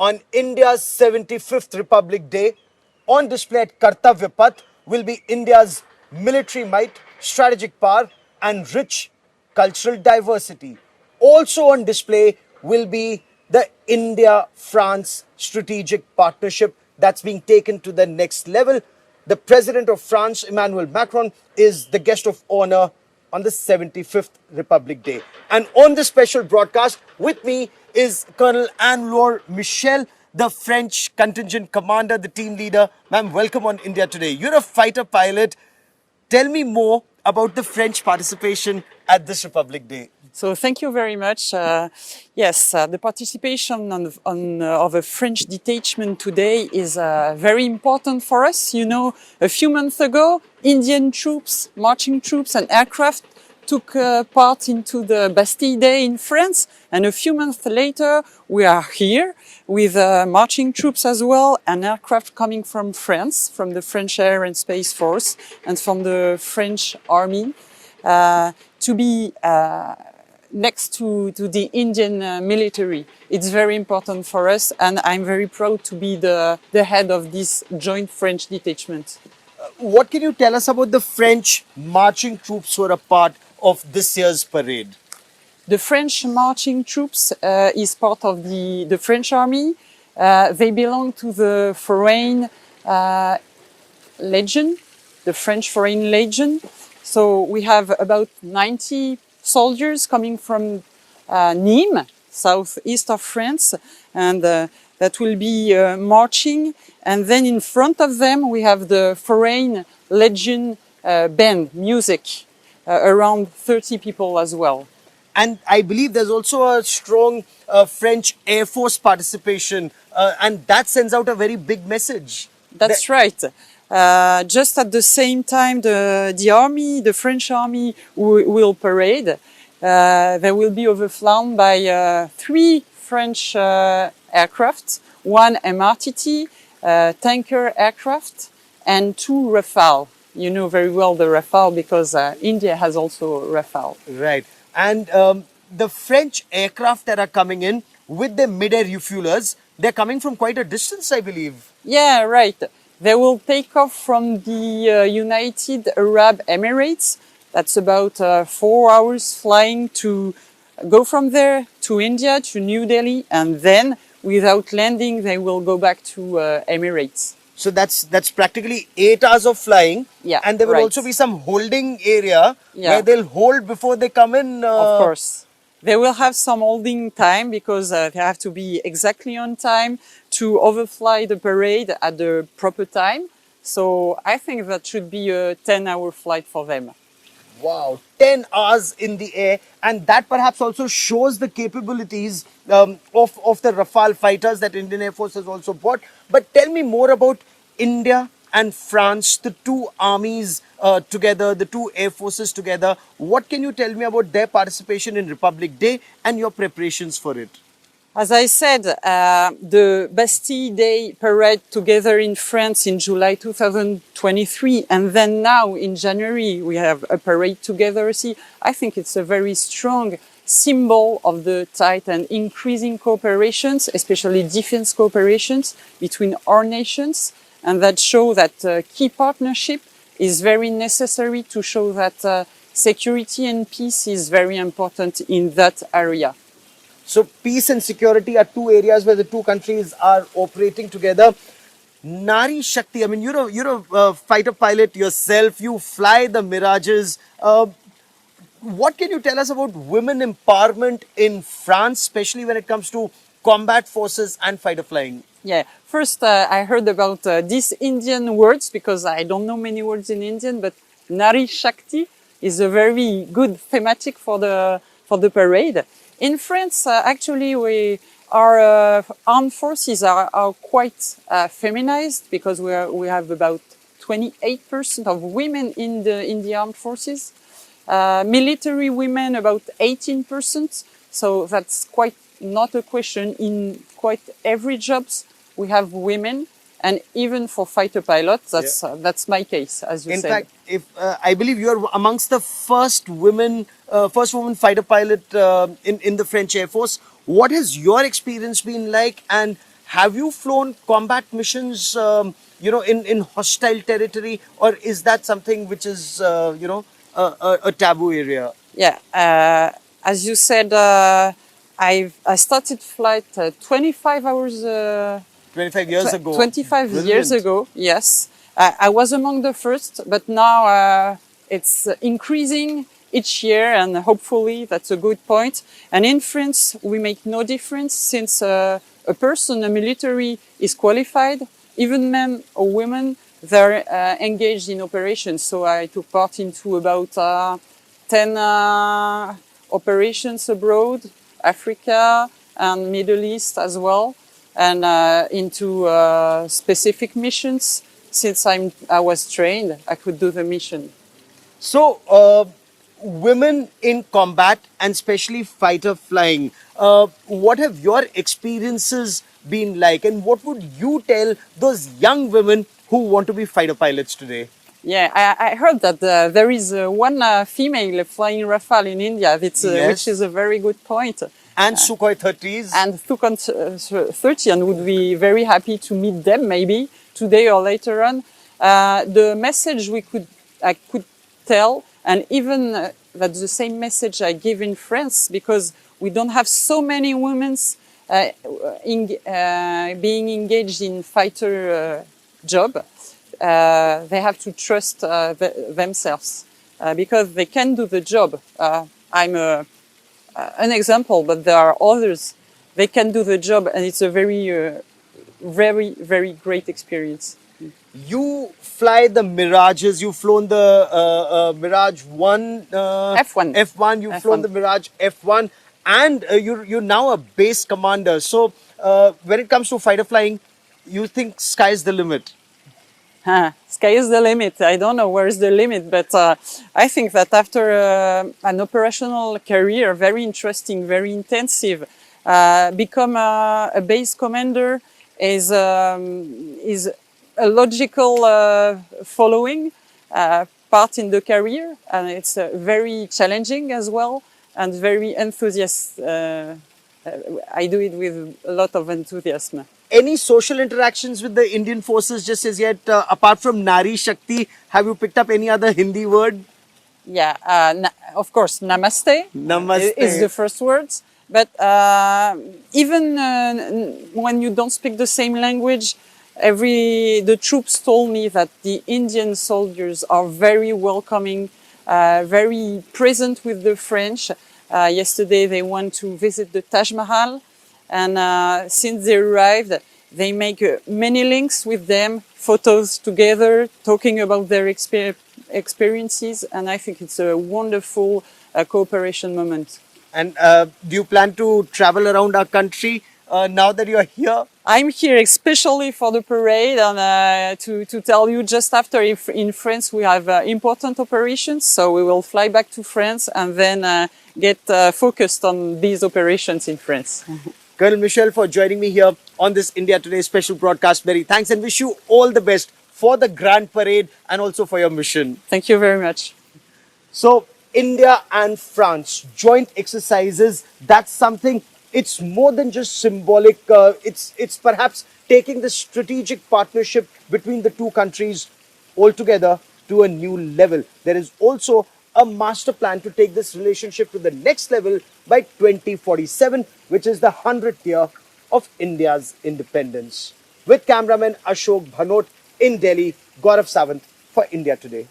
on India's 75th Republic Day, on display at Kartavya Path will be India's military might, strategic power, and rich cultural diversity. Also on display will be the India France strategic partnership that's being taken to the next level. The President of France, Emmanuel Macron, is the guest of honor on the 75th Republic Day. And on this special broadcast, with me is Colonel Anne-Laure Michel, the French contingent commander, the team leader. Ma'am, welcome on India Today. You're a fighter pilot. Tell me more about the French participation at this Republic Day. So thank you very much. Yes, the participation of a French detachment today is very important for us. You know, a few months ago, Indian troops, marching troops and aircraft took part into the Bastille Day in France. And a few months later, we are here with marching troops as well and aircraft coming from France, from the French Air and Space Force and from the French Army to be next to the Indian military. It's very important for us, and I'm very proud to be the head of this joint French detachment. What can you tell us about the French marching troops who are a part of this year's parade? The French marching troops is part of the French army. They belong to the Foreign Legion, the French Foreign Legion. So we have about 90 soldiers coming from Nîmes, southeast of France, and that will be marching. And then in front of them, we have the Foreign Legion band, music, around 30 people as well. And I believe there's also a strong French Air Force participation, and that sends out a very big message. That's right. Just at the same time, the army, the French army will parade. They will be overflown by 3 French aircraft, 1 MRTT, tanker aircraft, and 2 Rafale. You know very well the Rafale because India has also Rafale. Right. And the French aircraft that are coming in with the mid-air refuelers, they're coming from quite a distance, I believe. Yeah, right. They will take off from the United Arab Emirates. That's about 4 hours flying to go from there to India, to New Delhi, and then without landing, they will go back to Emirates. So that's practically 8 hours of flying. Yeah, and there will right. also be some holding area where they'll hold before they come in. Of course. They will have some holding time because they have to be exactly on time to overfly the parade at the proper time. So I think that should be a 10-hour flight for them. Wow, 10 hours in the air, and that perhaps also shows the capabilities of the Rafale fighters that Indian Air Force has also bought. But tell me more about India and France, the two armies together, the two air forces together. What can you tell me about their participation in Republic Day and your preparations for it? As I said, the Bastille Day parade together in France in July 2023, and then now in January we have a parade together. See, I think it's a very strong symbol of the tight and increasing cooperations, especially defense cooperations between our nations, and that show that key partnership is very necessary to show that security and peace is very important in that area. So peace and security are two areas where the two countries are operating together. Nari Shakti, I mean, you're a fighter pilot yourself. You fly the Mirages. What can you tell us about women empowerment in France, especially when it comes to combat forces and fighter flying? Yeah, first I heard about these Indian words because I don't know many words in Indian, but Nari Shakti is a very good thematic for the parade. In France, actually, our armed forces are quite feminized because we have about 28% of women in the armed forces. Military women about 18%. So that's quite not a question. In quite every jobs we have women, and even for fighter pilots, that's my case, as you said. In fact, I believe you're amongst the first woman fighter pilot in the French Air Force. What has your experience been like, and Have you flown combat missions, in hostile territory, or is that something which is, a taboo area? Yeah, as you said, I started flight 25 hours. 25 years ago. 25 years Brilliant. ago, yes. I was among the first, but now it's increasing each year, and hopefully that's a good point. And in France, we make no difference since a person, a military, is qualified, even men or women, they're engaged in operations. So I took part into about 10 operations abroad, Africa and Middle East as well, and into specific missions. Since I was trained, I could do the mission. So, women in combat and especially fighter flying, what have your experiences been like, and what would you tell those young women who want to be fighter pilots today? Yeah, I heard that there is one female flying Rafale in India, Yes. which is a very good point. And Sukhoi 30s. And Sukhoi 30, and would be very happy to meet them maybe today or later on. The message I could tell, and even that's the same message I give in France, because we don't have so many women being engaged in fighter job. They have to trust themselves because they can do the job. I'm an example, but there are others. They can do the job, and it's a very, very great experience. You fly the Mirages. You've flown the Mirage 1. F1. F1. You've flown F1. the Mirage F1. And you're now a base commander. So when it comes to fighter flying, you think sky's the limit? Sky is the limit. I don't know where is the limit, but I think that after an operational career, very interesting, very intensive, become a base commander is a logical following part in the career, and it's very challenging as well and very enthusiastic. I do it with a lot of enthusiasm. Any social interactions with the Indian forces just as yet? Apart from Nari Shakti, have you picked up any other Hindi word? Yeah, of course, namaste, Namaste. is the first words. But even when you don't speak the same language, the troops told me that the Indian soldiers are very welcoming, very present with the French. Yesterday they went to visit the Taj Mahal, and since they arrived, they make many links with them, photos together, talking about their experiences, and I think it's a wonderful cooperation moment. And do you plan to travel around our country now that you're here? I'm here especially for the parade, and to tell you just after, if in France we have important operations, so we will fly back to France and then get focused on these operations in France. Colonel Michel, for joining me here on this India Today special broadcast. Many thanks, and wish you all the best for the Grand Parade and also for your mission. Thank you very much. So, India and France, joint exercises, that's something, it's more than just symbolic. It's perhaps taking the strategic partnership between the two countries altogether to a new level. There is also a master plan to take this relationship to the next level by 2047, which is the 100th year of India's independence. With cameraman Ashok Bhanot in Delhi, Gaurav Sawant for India Today.